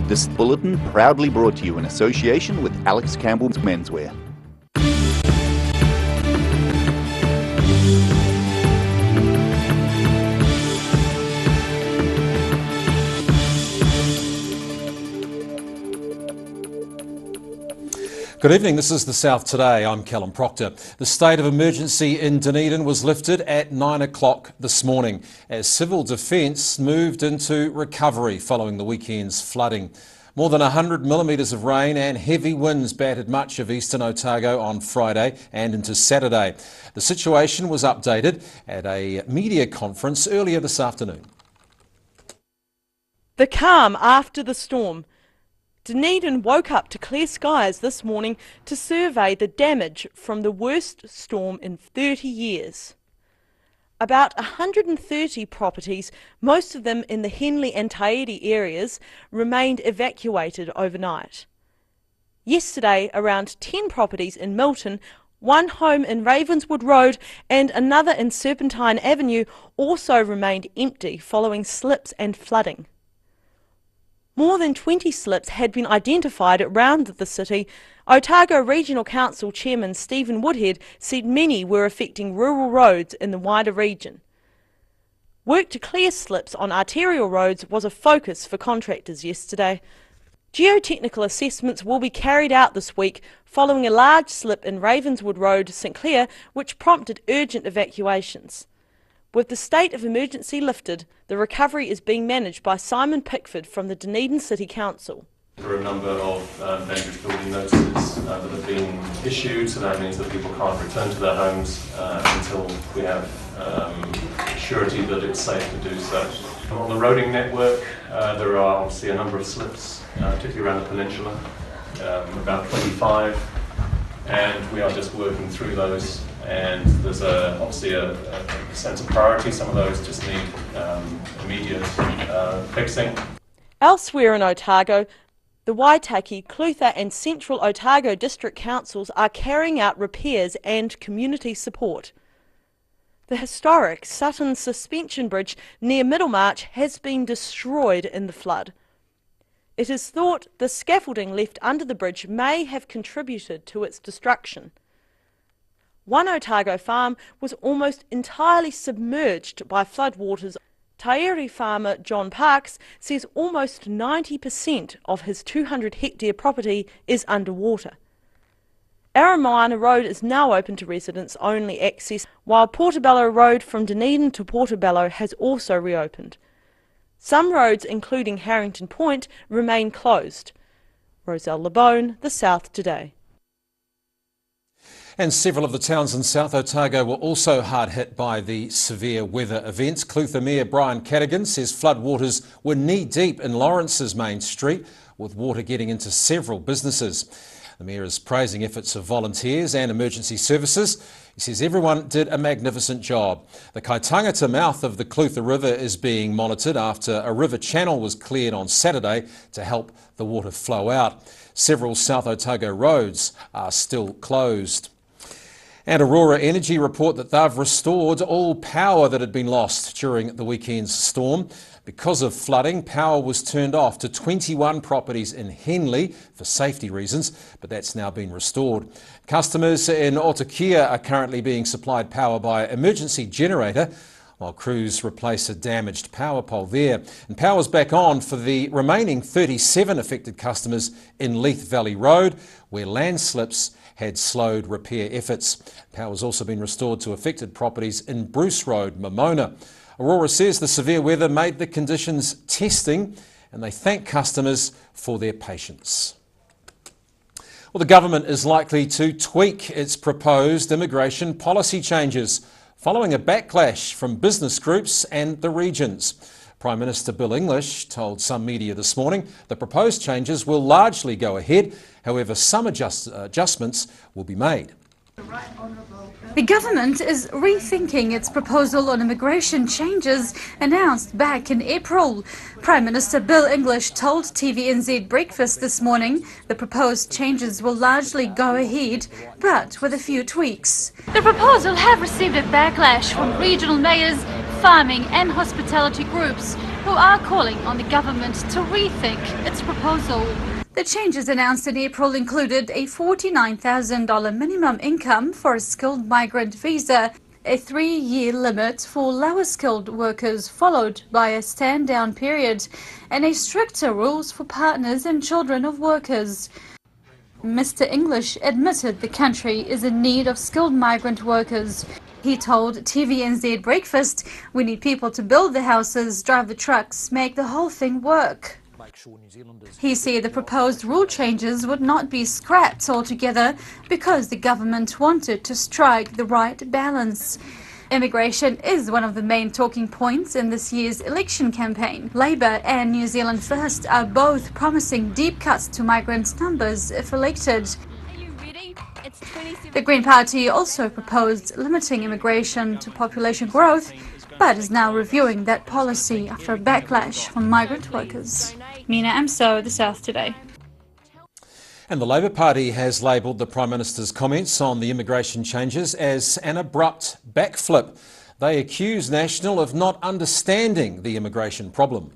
This bulletin proudly brought to you in association with Alex Campbell's Menswear. Good evening, this is The South Today. I'm Callum Proctor. The state of emergency in Dunedin was lifted at 9 o'clock this morning as Civil Defence moved into recovery following the weekend's flooding. More than 100 millimetres of rain and heavy winds battered much of eastern Otago on Friday and into Saturday. The situation was updated at a media conference earlier this afternoon. The calm after the storm. Dunedin woke up to clear skies this morning to survey the damage from the worst storm in 30 years. About 130 properties, most of them in the Henley and Tairi areas, remained evacuated overnight. Yesterday, around 10 properties in Milton, one home in Ravenswood Road and another in Serpentine Avenue also remained empty following slips and flooding. More than 20 slips had been identified around the city. Otago Regional Council Chairman Stephen Woodhead said many were affecting rural roads in the wider region. Work to clear slips on arterial roads was a focus for contractors yesterday. Geotechnical assessments will be carried out this week following a large slip in Ravenswood Road, St Clair, which prompted urgent evacuations. With the state of emergency lifted, the recovery is being managed by Simon Pickford from the Dunedin City Council. There are a number of dangerous building notices that have been issued, so that means that people can't return to their homes until we have surety that it's safe to do so. On the roading network, there are obviously a number of slips, particularly around the peninsula, about 25, and we are just working through those. And there's obviously a sense of priority. Some of those just need immediate fixing. Elsewhere in Otago, the Waitaki, Clutha and Central Otago District Councils are carrying out repairs and community support. The historic Sutton Suspension Bridge near Middlemarch has been destroyed in the flood. It is thought the scaffolding left under the bridge may have contributed to its destruction. One Otago farm was almost entirely submerged by floodwaters. Tairi farmer John Parks says almost 90% of his 200-hectare property is underwater. Aramoana Road is now open to residents-only access, while Portobello Road from Dunedin to Portobello has also reopened. Some roads, including Harrington Point, remain closed. Roselle Lebone, The South Today. And several of the towns in South Otago were also hard hit by the severe weather events. Clutha Mayor Brian Cadigan says floodwaters were knee-deep in Lawrence's main street, with water getting into several businesses. The Mayor is praising efforts of volunteers and emergency services. He says everyone did a magnificent job. The Kaitangata mouth of the Clutha River is being monitored after a river channel was cleared on Saturday to help the water flow out. Several South Otago roads are still closed. And Aurora Energy report that they've restored all power that had been lost during the weekend's storm. Because of flooding, power was turned off to 21 properties in Henley for safety reasons, but that's now been restored. Customers in Otakia are currently being supplied power by emergency generator, while crews replace a damaged power pole there. And power's back on for the remaining 37 affected customers in Leith Valley Road, where landslips had slowed repair efforts. Power's also been restored to affected properties in Bruce Road, Momona. Aurora says the severe weather made the conditions testing, and they thank customers for their patience. Well, the government is likely to tweak its proposed immigration policy changes following a backlash from business groups and the regions. Prime Minister Bill English told some media this morning the proposed changes will largely go ahead. However, some adjustments will be made. The government is rethinking its proposal on immigration changes announced back in April. Prime Minister Bill English told TVNZ Breakfast this morning the proposed changes will largely go ahead, but with a few tweaks. The proposal have received a backlash from regional mayors, farming and hospitality groups. who are calling on the government to rethink its proposal. The changes announced in April included a $49,000 minimum income for a skilled migrant visa, a 3-year limit for lower skilled workers followed by a stand-down period, and a stricter rules for partners and children of workers. Mr. English admitted the country is in need of skilled migrant workers. He told TVNZ Breakfast, "We need people to build the houses, drive the trucks, make the whole thing work." He said the proposed rule changes would not be scrapped altogether because the government wanted to strike the right balance. Immigration is one of the main talking points in this year's election campaign. Labour and New Zealand First are both promising deep cuts to migrant numbers if elected. The Green Party also proposed limiting immigration to population growth, but is now reviewing that policy after a backlash from migrant workers. Mina Amso, The South Today. And the Labour Party has labelled the Prime Minister's comments on the immigration changes as an abrupt backflip. They accuse National of not understanding the immigration problem.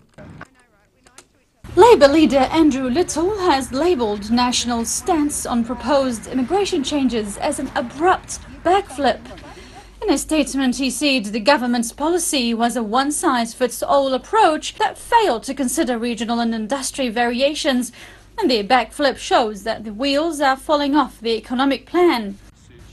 Labour leader Andrew Little has labelled National's stance on proposed immigration changes as an abrupt backflip. In a statement, he said the government's policy was a one-size-fits-all approach that failed to consider regional and industry variations, and their backflip shows that the wheels are falling off the economic plan.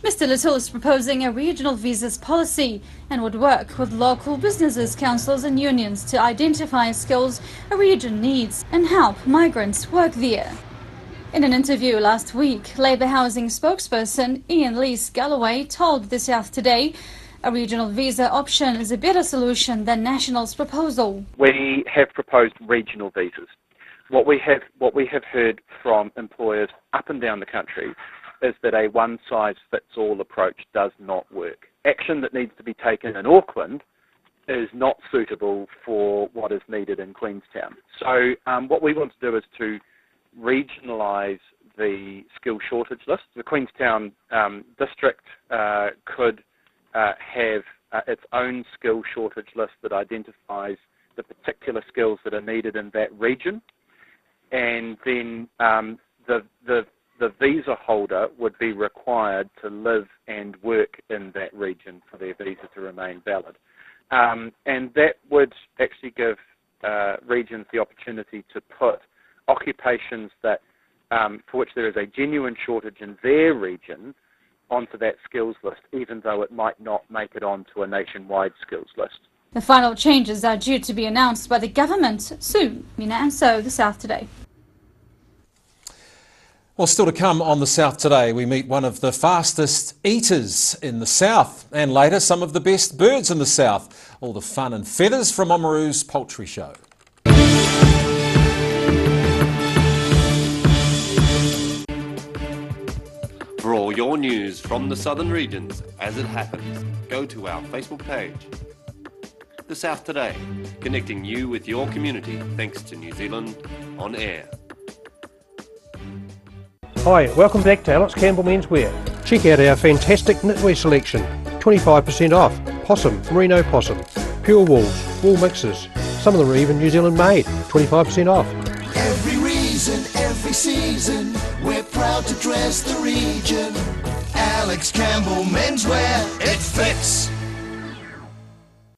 Mr. Little is proposing a regional visas policy and would work with local businesses, councils and unions to identify skills a region needs and help migrants work there. In an interview last week, Labour Housing spokesperson Ian Lees-Galloway told The South Today a regional visa option is a better solution than National's proposal. We have proposed regional visas. What we have heard from employers up and down the country is that a one-size-fits-all approach does not work. Action that needs to be taken in Auckland is not suitable for what is needed in Queenstown. So what we want to do is to regionalise the skill shortage list. The Queenstown district could have its own skill shortage list that identifies the particular skills that are needed in that region, and then the visa holder would be required to live and work in that region for their visa to remain valid. And that would actually give regions the opportunity to put occupations that for which there is a genuine shortage in their region onto that skills list, even though it might not make it onto a nationwide skills list. The final changes are due to be announced by the government soon. Mina Anso, The South Today. Well, still to come on The South Today, we meet one of the fastest eaters in the South, and later some of the best birds in the South. All the fun and feathers from Oamaru's Poultry Show. For all your news from the southern regions as it happens, go to our Facebook page. The South Today, connecting you with your community thanks to New Zealand On Air. Hi, welcome back to Alex Campbell Menswear. Check out our fantastic knitwear selection. 25% off. Possum, merino possum, pure wools, wool mixes. Some of them are even New Zealand made. 25% off. Every reason, every season, we're proud to dress the region. Alex Campbell Menswear, it fits.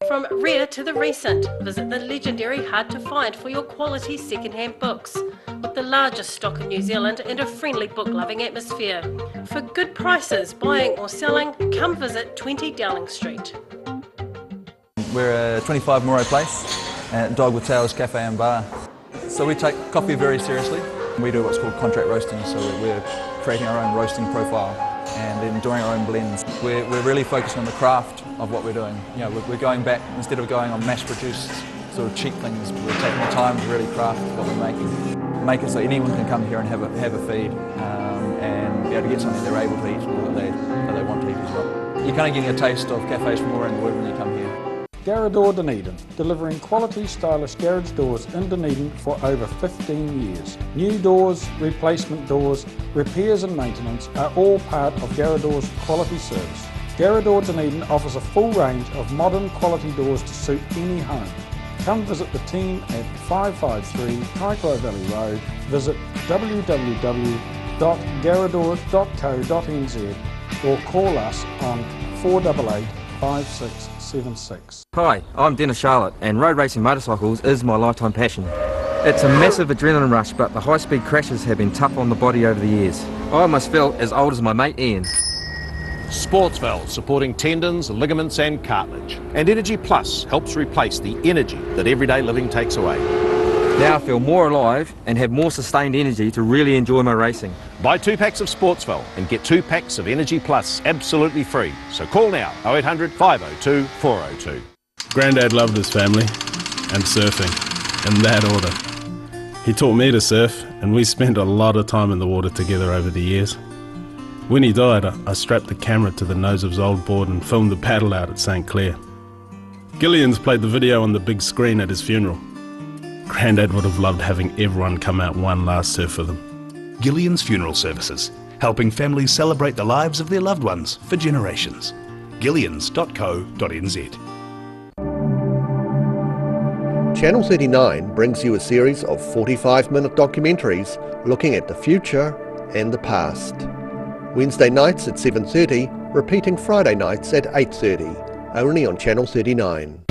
From rare to the recent, visit the legendary Hard to Find for your quality second-hand books. With the largest stock in New Zealand and a friendly book-loving atmosphere. For good prices, buying or selling, come visit 20 Dowling Street. We're a 25 Moray Place at Dog with Tails Cafe and Bar. So we take coffee very seriously. We do what's called contract roasting, so we're creating our own roasting profile and then doing our own blends. We're really focused on the craft of what we're doing. You know, we're going back, instead of going on mass-produced sort of cheap things, we're taking the time to really craft what we're making. Make it so anyone can come here and have a feed and be able to get something they're able to eat or that they want to eat as well. You're kind of getting a taste of cafes from all around the world when you come here. Garrador Dunedin, delivering quality stylish garage doors in Dunedin for over 15 years. New doors, replacement doors, repairs and maintenance are all part of Garrador's quality service. Garrador Dunedin offers a full range of modern quality doors to suit any home. come visit the team at 553 Kaikoura Valley Road. Visit www.garradors.co.nz or call us on 488 5676. Hi, I'm Dennis Charlotte and road racing motorcycles is my lifetime passion. It's a massive adrenaline rush, but the high-speed crashes have been tough on the body over the years. I almost feel as old as my mate Ian. Sportsval, supporting tendons, ligaments and cartilage. And Energy Plus helps replace the energy that everyday living takes away. Now I feel more alive and have more sustained energy to really enjoy my racing. Buy 2 packs of Sportsval and get 2 packs of Energy Plus absolutely free. So call now, 0800 502 402. Grandad loved his family and surfing, in that order. He taught me to surf and we spent a lot of time in the water together over the years. When he died, I strapped the camera to the nose of his old board and filmed the paddle out at St. Clair. Gillian's played the video on the big screen at his funeral. Grandad would have loved having everyone come out one last surf with him. Gillian's Funeral Services, helping families celebrate the lives of their loved ones for generations. Gillians.co.nz. Channel 39 brings you a series of 45-minute documentaries looking at the future and the past. Wednesday nights at 7:30, repeating Friday nights at 8:30, only on Channel 39.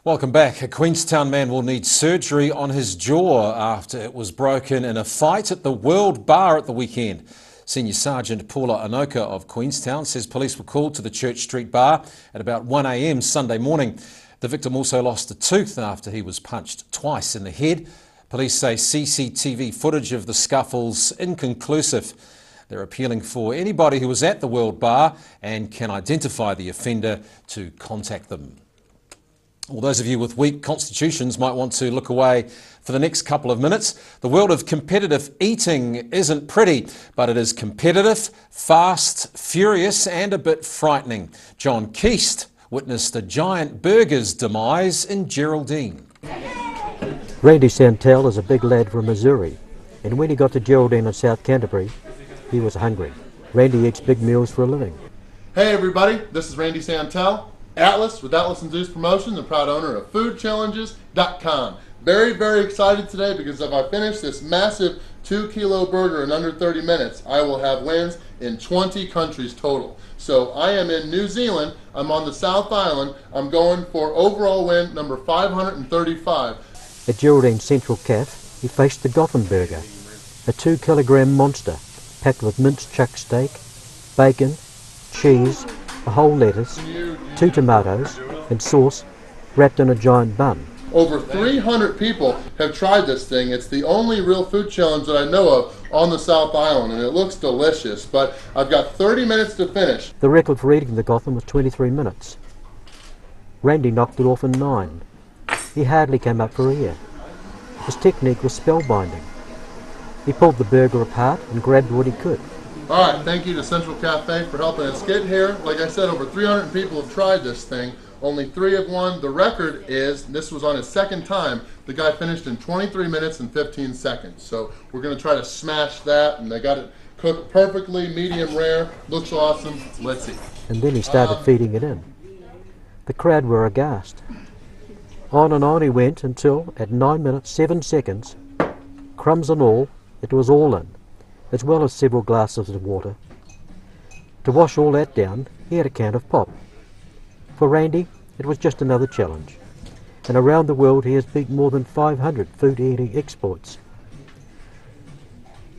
Welcome back. A Queenstown man will need surgery on his jaw after it was broken in a fight at the World Bar at the weekend. Senior Sergeant Paula Anoka of Queenstown says police were called to the Church Street Bar at about 1 a.m. Sunday morning. The victim also lost a tooth after he was punched twice in the head. Police say CCTV footage of the scuffle's inconclusive. They're appealing for anybody who was at the World Bar and can identify the offender to contact them. Well, those of you with weak constitutions might want to look away for the next couple of minutes. The world of competitive eating isn't pretty, but it is competitive, fast, furious and a bit frightening. John Keast witnessed a giant burger's demise in Geraldine. Randy Santel is a big lad from Missouri, and when he got to Geraldine in South Canterbury, he was hungry. Randy eats big meals for a living. Hey everybody, this is Randy Santel, Atlas with Atlas and Zeus Promotions, and proud owner of FoodChallenges.com. Very, very excited today because if I finish this massive 2-kilo burger in under 30 minutes, I will have wins in 20 countries total. So I am in New Zealand, I'm on the South Island, I'm going for overall win number 535. At Geraldine Central Cafe, he faced the Gotham Burger, a 2-kilogram monster packed with minced chuck steak, bacon, cheese, a whole lettuce, 2 tomatoes and sauce wrapped in a giant bun. Over 300 people have tried this thing. It's the only real food challenge that I know of on the South Island, and it looks delicious, but I've got 30 minutes to finish. The record for eating the Gotham was 23 minutes. Randy knocked it off in 9. He hardly came up for air. His technique was spellbinding. He pulled the burger apart and grabbed what he could. All right, thank you to Central Cafe for helping us get here. Like I said, over 300 people have tried this thing. Only 3 have won. The record is, this was on his second time, the guy finished in 23 minutes and 15 seconds. So we're going to try to smash that, and they got it cooked perfectly, medium rare, looks awesome. Let's see. And then he started feeding it in. The crowd were aghast. On and on he went until, at 9 minutes 7 seconds, crumbs and all, it was all in, as well as several glasses of water. To wash all that down, he had a can of pop. For Randy, it was just another challenge. And around the world he has beat more than 500 food-eating exploits.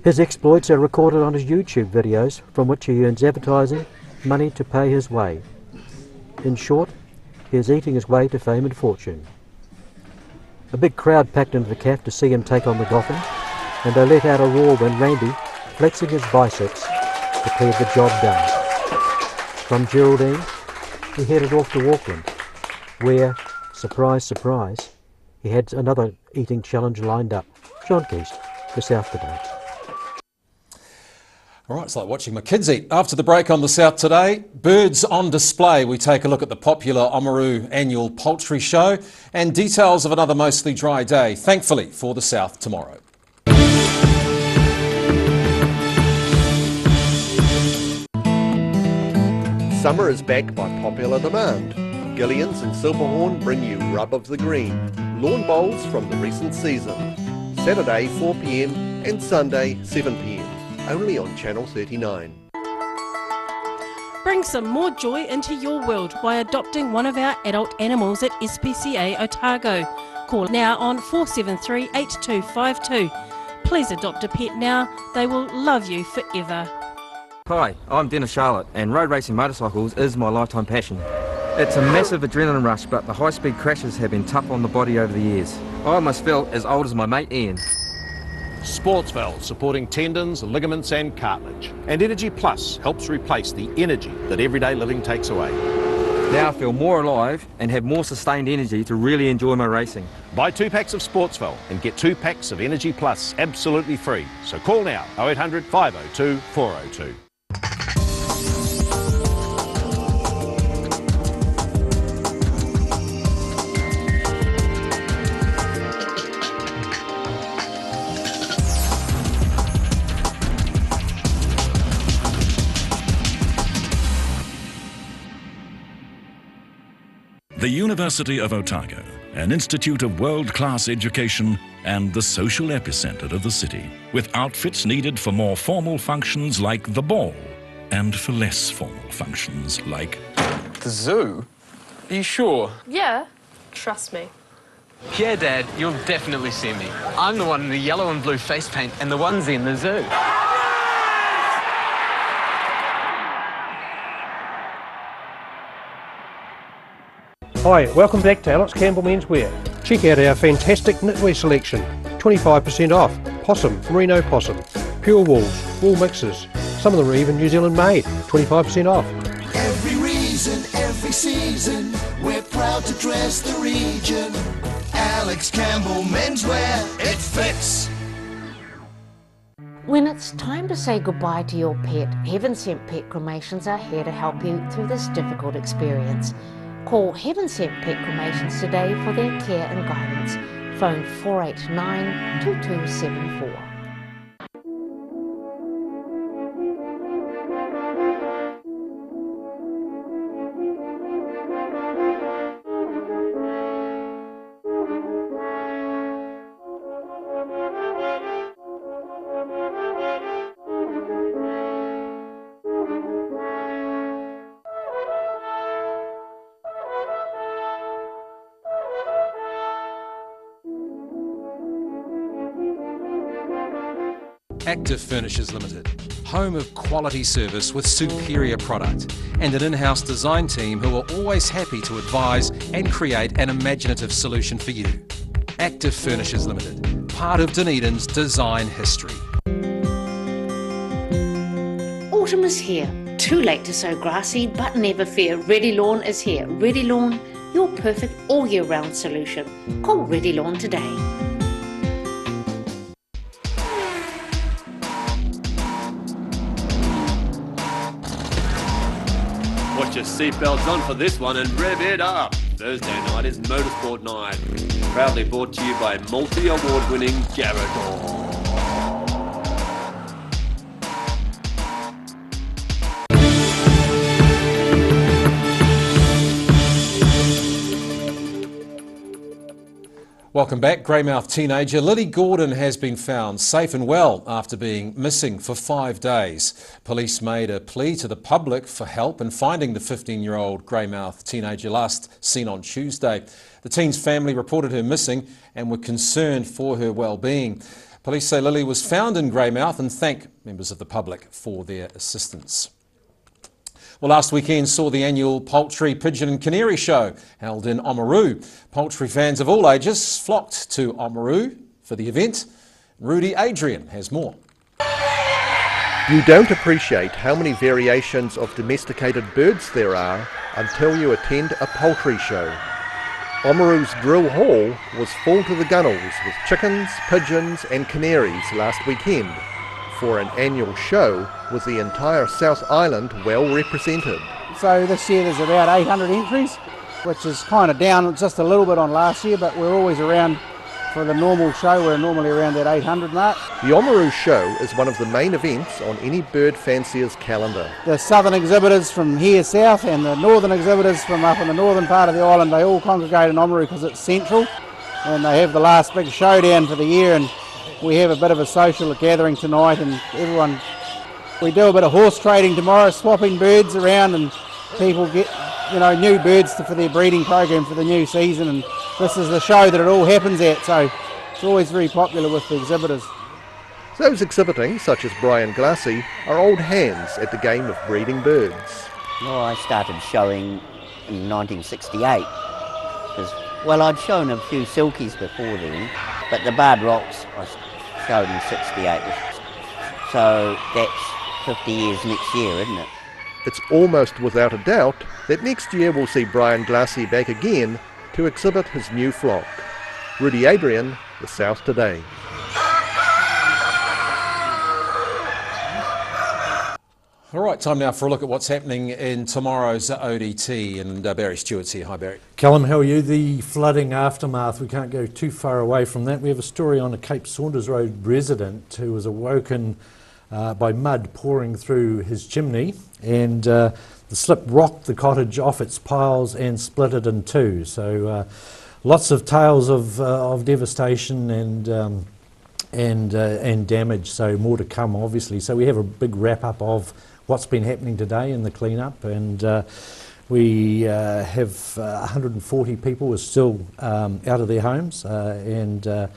His exploits are recorded on his YouTube videos, from which he earns advertising money to pay his way. In short, he is eating his way to fame and fortune. A big crowd packed into the cafe to see him take on the Gotham, and they let out a roar when Randy, flexing his biceps, declared the job done. From Geraldine, he headed off to Auckland, where, surprise, surprise, he had another eating challenge lined up. John Keast, The South Today. All right, it's like watching my kids eat. After the break on The South Today, birds on display. We take a look at the popular Oamaru annual poultry show and details of another mostly dry day, thankfully, for the South tomorrow. Summer is back by popular demand. Gillians and Silverhorn bring you Rub of the Green, lawn bowls from the recent season. Saturday 4 p.m. and Sunday 7 p.m. only on Channel 39. Bring some more joy into your world by adopting one of our adult animals at SPCA Otago. Call now on 473 8252. Please adopt a pet now, they will love you forever. Hi, I'm Dennis Charlotte, and road racing motorcycles is my lifetime passion. It's a massive adrenaline rush, but the high-speed crashes have been tough on the body over the years. I almost felt as old as my mate Ian. Sportsval, supporting tendons, ligaments and cartilage. And Energy Plus helps replace the energy that everyday living takes away. Now I feel more alive and have more sustained energy to really enjoy my racing. Buy 2 packs of Sportsval and get 2 packs of Energy Plus absolutely free. So call now, 0800 502 402. The University of Otago, an institute of world-class education and the social epicentre of the city, with outfits needed for more formal functions like the ball and for less formal functions like... The zoo? Are you sure? Yeah, trust me. Yeah, Dad, you'll definitely see me. I'm the one in the yellow and blue face paint and the onesie in the zoo. Hi, welcome back to Alex Campbell Menswear. Check out our fantastic knitwear selection. 25% off. Possum, Merino Possum. Pure wools, wool mixes. Some of them are even New Zealand made. 25% off. Every reason, every season, we're proud to dress the region. Alex Campbell Menswear, it fits. When it's time to say goodbye to your pet, Heaven Sent Pet Cremations are here to help you through this difficult experience. Call Heaven Sent Pet Cremations today for their care and guidance. Phone 489 2274. Active Furnishers Limited, home of quality service with superior product and an in-house design team who are always happy to advise and create an imaginative solution for you. Active Furnishers Limited, part of Dunedin's design history. Autumn is here. Too late to sow grassy, but never fear, Ready Lawn is here. Ready Lawn, your perfect all year round solution. Call Ready Lawn today. Put your seatbelts on for this one and rev it up. Thursday night is Motorsport Night. Proudly brought to you by multi-award-winning Garrador. Welcome back. Greymouth teenager Lily Gordon has been found safe and well after being missing for 5 days. Police made a plea to the public for help in finding the 15-year-old Greymouth teenager last seen on Tuesday. The teen's family reported her missing and were concerned for her well-being. Police say Lily was found in Greymouth and thank members of the public for their assistance. Well, last weekend saw the annual Poultry, Pigeon and Canary Show held in Oamaru. Poultry fans of all ages flocked to Oamaru for the event. Rudy Adrian has more. You don't appreciate how many variations of domesticated birds there are until you attend a poultry show. Oamaru's Drill Hall was full to the gunnels with chickens, pigeons and canaries last weekend. For an annual show, was the entire South Island well represented. So this year there's about 800 entries, which is kind of down just a little bit on last year, but we're always around For the normal show, we're normally around that 800 mark. The Oamaru Show is one of the main events on any bird fancier's calendar. The southern exhibitors from here south and the northern exhibitors from up in the northern part of the island, they all congregate in Oamaru because it's central, and they have the last big showdown for the year, and we have a bit of a social gathering tonight, and everyone, we do a bit of horse trading tomorrow, swapping birds around, and people get new birds for their breeding program for the new season, and this is the show that it all happens at, so it's always very popular with the exhibitors. Those exhibiting, such as Brian Glassy, are old hands at the game of breeding birds. Well, I started showing in 1968, because, well, I'd shown a few silkies before then, but the barred rocks I showed in 68, so that's 50 years next year, isn't it? It's almost without a doubt that next year we'll see Brian Glassy back again to exhibit his new flock. Rudy Adrian, The South Today. All right, time now for a look at what's happening in tomorrow's ODT, and Barry Stewart's here. Hi, Barry. Callum, how are you? The flooding aftermath, we can't go too far away from that. We have a story on a Cape Saunders Road resident who was awoken by mud pouring through his chimney, and the slip rocked the cottage off its piles and split it in two. So lots of tales of devastation and damage, so more to come obviously. So we have a big wrap up of what's been happening today in the clean-up, and we have 140 people are still out of their homes, and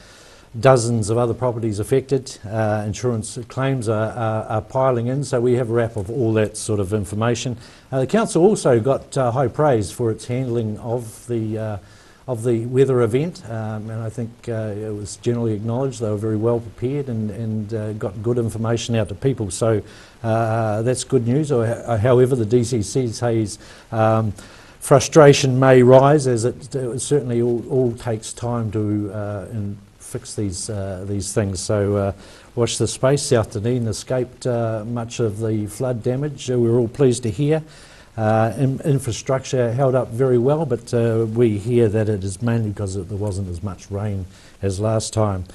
dozens of other properties affected. Insurance claims are piling in, so we have a wrap of all that sort of information. The council also got high praise for its handling of the weather event, and I think it was generally acknowledged they were very well prepared and got good information out to people, so that's good news. However, the DCC says frustration may rise, as it certainly all takes time to fix these things. So watch this space. South Dunedin escaped much of the flood damage. We're all pleased to hear. Infrastructure held up very well, but we hear that it is mainly because there wasn't as much rain as last time.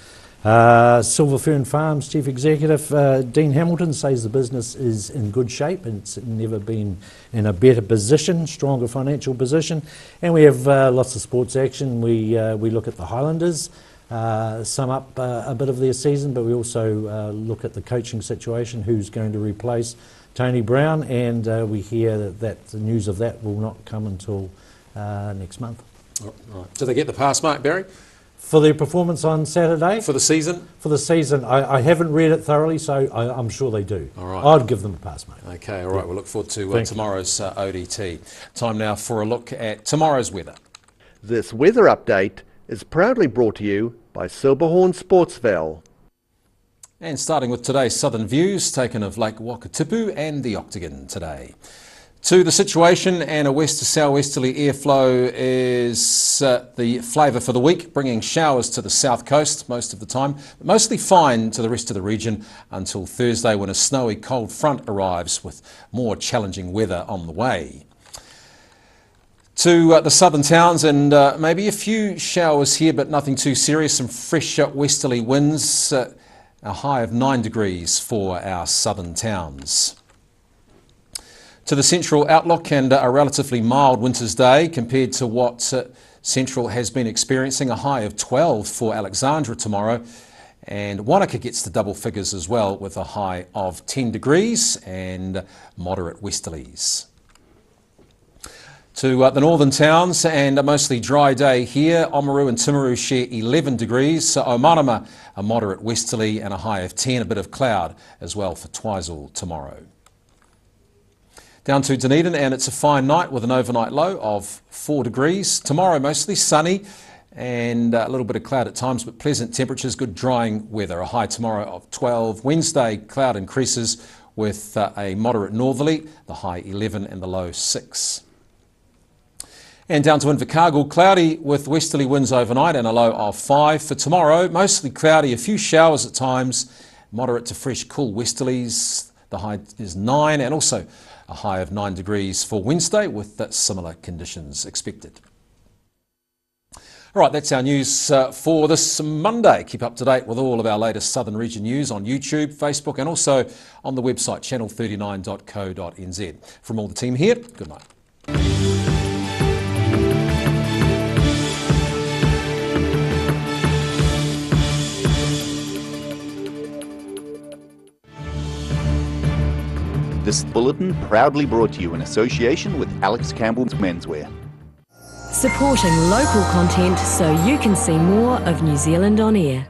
Silver Fern Farms Chief Executive Dean Hamilton says the business is in good shape and it's never been in a better position, stronger financial position, and we have lots of sports action. We look at the Highlanders, sum up a bit of their season, but we also look at the coaching situation, who's going to replace Tony Brown, and we hear that the news of that will not come until next month. All right. Did they get the pass mark, Barry? For their performance on Saturday? For the season? For the season. I haven't read it thoroughly, so I'm sure they do. All right. I'd give them a pass mark. Okay, all right. We'll look forward to tomorrow's ODT. Time now for a look at tomorrow's weather. This weather update is proudly brought to you by Silberhorn Sportsval. And starting with today's southern views taken of Lake Wakatipu and the Octagon today. To the situation, and a west to southwesterly airflow is the flavour for the week, bringing showers to the south coast most of the time, but mostly fine to the rest of the region until Thursday, when a snowy cold front arrives with more challenging weather on the way. To the southern towns, and maybe a few showers here, but nothing too serious. Some fresh westerly winds, a high of 9 degrees for our southern towns. To the central outlook, and a relatively mild winter's day compared to what Central has been experiencing, a high of 12 for Alexandra tomorrow, and Wanaka gets to double figures as well with a high of 10 degrees and moderate westerlies. To the northern towns, and a mostly dry day here. Oamaru and Timaru share 11 degrees. Omanama, a moderate westerly and a high of 10, a bit of cloud as well for Twizel tomorrow. Down to Dunedin, and it's a fine night with an overnight low of 4 degrees. Tomorrow mostly sunny and a little bit of cloud at times, but pleasant temperatures, good drying weather. A high tomorrow of 12. Wednesday, cloud increases with a moderate northerly, the high 11 and the low 6. And down to Invercargill, cloudy with westerly winds overnight and a low of 5 for tomorrow. Mostly cloudy, a few showers at times, moderate to fresh cool westerlies. The high is 9, and also a high of 9 degrees for Wednesday with similar conditions expected. All right, that's our news for this Monday. Keep up to date with all of our latest Southern Region news on YouTube, Facebook and also on the website channel39.co.nz. From all the team here, good night. This bulletin proudly brought to you in association with Alex Campbell's Menswear. Supporting local content so you can see more of New Zealand on air.